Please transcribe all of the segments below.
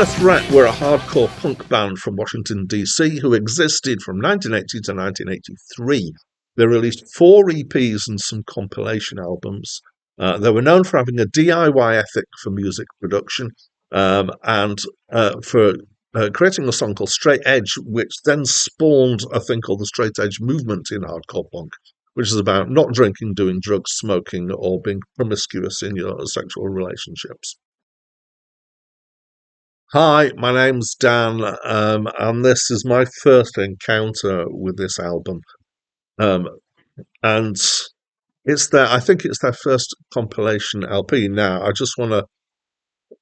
Minor Threat were a hardcore punk band from Washington, D.C., who existed from 1980 to 1983. They released 4 EPs and some compilation albums. They were known for having a DIY ethic for music production and for creating a song called Straight Edge, which then spawned a thing called the Straight Edge movement in hardcore punk, which is about not drinking, doing drugs, smoking, or being promiscuous in your sexual relationships. Hi, my name's Dan, and this is my first encounter with this album. Um, and I think it's their first compilation LP. Now, I just want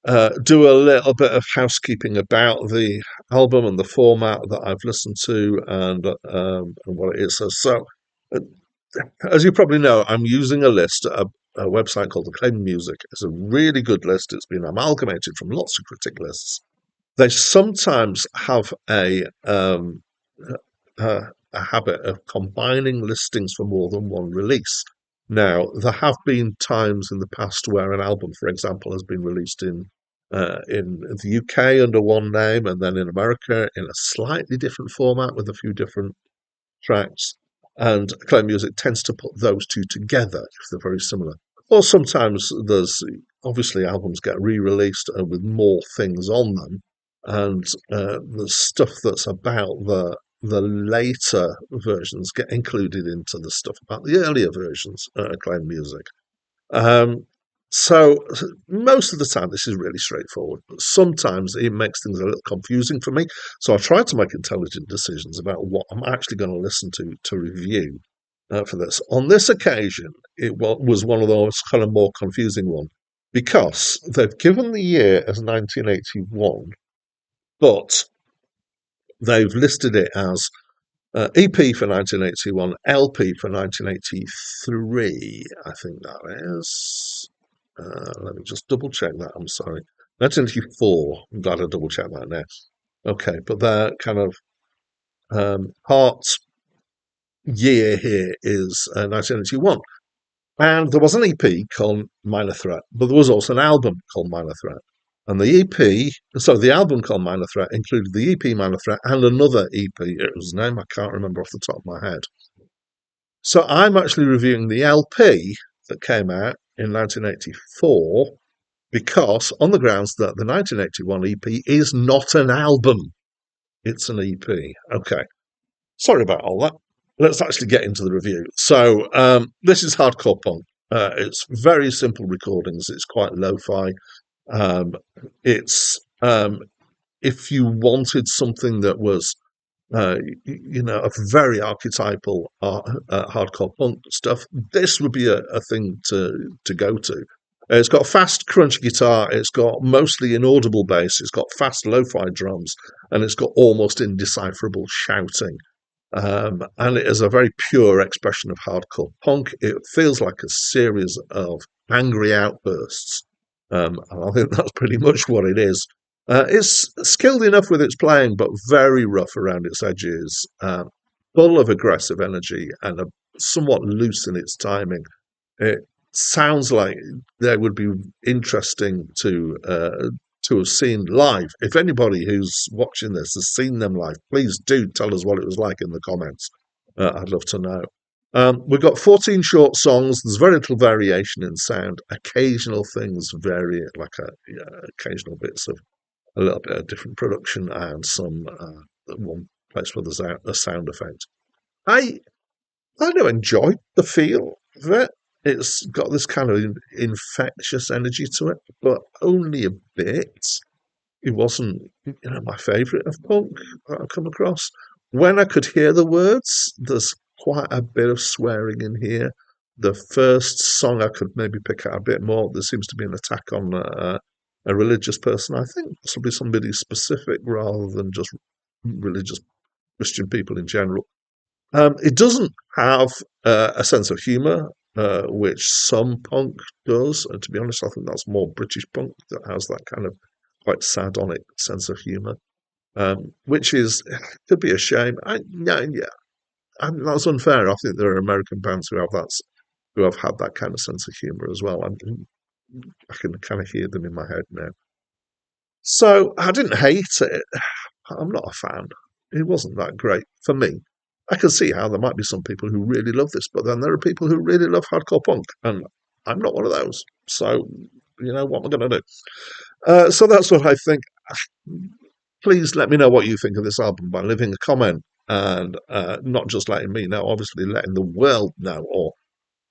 to do a little bit of housekeeping about the album and the format that I've listened to and what it is. Uh, as you probably know, I'm using a website called Acclaimed Music. It's a really good list. It's been amalgamated from lots of critic lists. They sometimes have a habit of combining listings for more than one release. Now, there have been times in the past where an album, for example, has been released in the UK under one name, and then in America in a slightly different format with a few different tracks. And Acclaim Music tends to put those two together if they're very similar. Or sometimes there's obviously albums get re-released with more things on them, and the stuff that's about the later versions get included into the stuff about the earlier versions of Acclaim Music. Um, so most of the time this is really straightforward, but sometimes it makes things a little confusing for me. So I try to make intelligent decisions about what I'm actually going to listen to review for this. On this occasion, it was one of those kind of more confusing ones because they've given the year as 1981, but they've listed it as EP for 1981, LP for 1983, I think that is. Let me just double check that. I'm sorry. 1984. I'm glad I double checked that now. Okay, but their kind of part year here is 1981. And there was an EP called Minor Threat, but there was also an album called Minor Threat. And the album called Minor Threat included the EP Minor Threat and another EP. It was a name I can't remember off the top of my head. So I'm actually reviewing the LP that came out in 1984 because on the grounds that the 1981 EP is not an album. It's an EP. Okay. Sorry about all that. Let's actually get into the review. So this is hardcore punk. It's very simple recordings. It's quite lo-fi. Um, it's if you wanted something that was, a very archetypal hardcore punk stuff, this would be a thing to go to. It's got fast, crunchy guitar. It's got mostly inaudible bass. It's got fast lo-fi drums, and it's got almost indecipherable shouting. And it is a very pure expression of hardcore punk. It feels like a series of angry outbursts. And I think that's pretty much what it is. It's skilled enough with its playing, but very rough around its edges, full of aggressive energy and somewhat loose in its timing. It sounds like they would be interesting to have seen live. If anybody who's watching this has seen them live, please do tell us what it was like in the comments. I'd love to know. We've got 14 short songs. There's very little variation in sound. Occasional things vary, like occasional bits of a little bit of different production and some one place where there's a sound effect. I kind of enjoyed the feel of it. It's got this kind of infectious energy to it, but only a bit. It wasn't, my favourite of punk that I've come across. When I could hear the words, there's quite a bit of swearing in here. The first song I could maybe pick out a bit more. There seems to be an attack on a religious person. I think possibly somebody specific rather than just religious Christian people in general. It doesn't have a sense of humour, which some punk does. And to be honest, I think that's more British punk that has that kind of quite sardonic sense of humour, which could be a shame. That's unfair. I think there are American bands who have had that kind of sense of humour as well. I can kind of hear them in my head now. So I didn't hate it. I'm not a fan. It wasn't that great for me. I can see how there might be some people who really love this, but then there are people who really love hardcore punk, and I'm not one of those. So, what am I going to do? So that's what I think. Please let me know what you think of this album by leaving a comment and not just letting me know, obviously letting the world know, or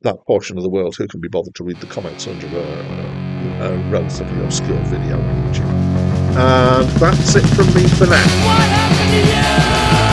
that portion of the world who can be bothered to read the comments under a relatively obscure video on YouTube. And that's it from me for now. What happened to you?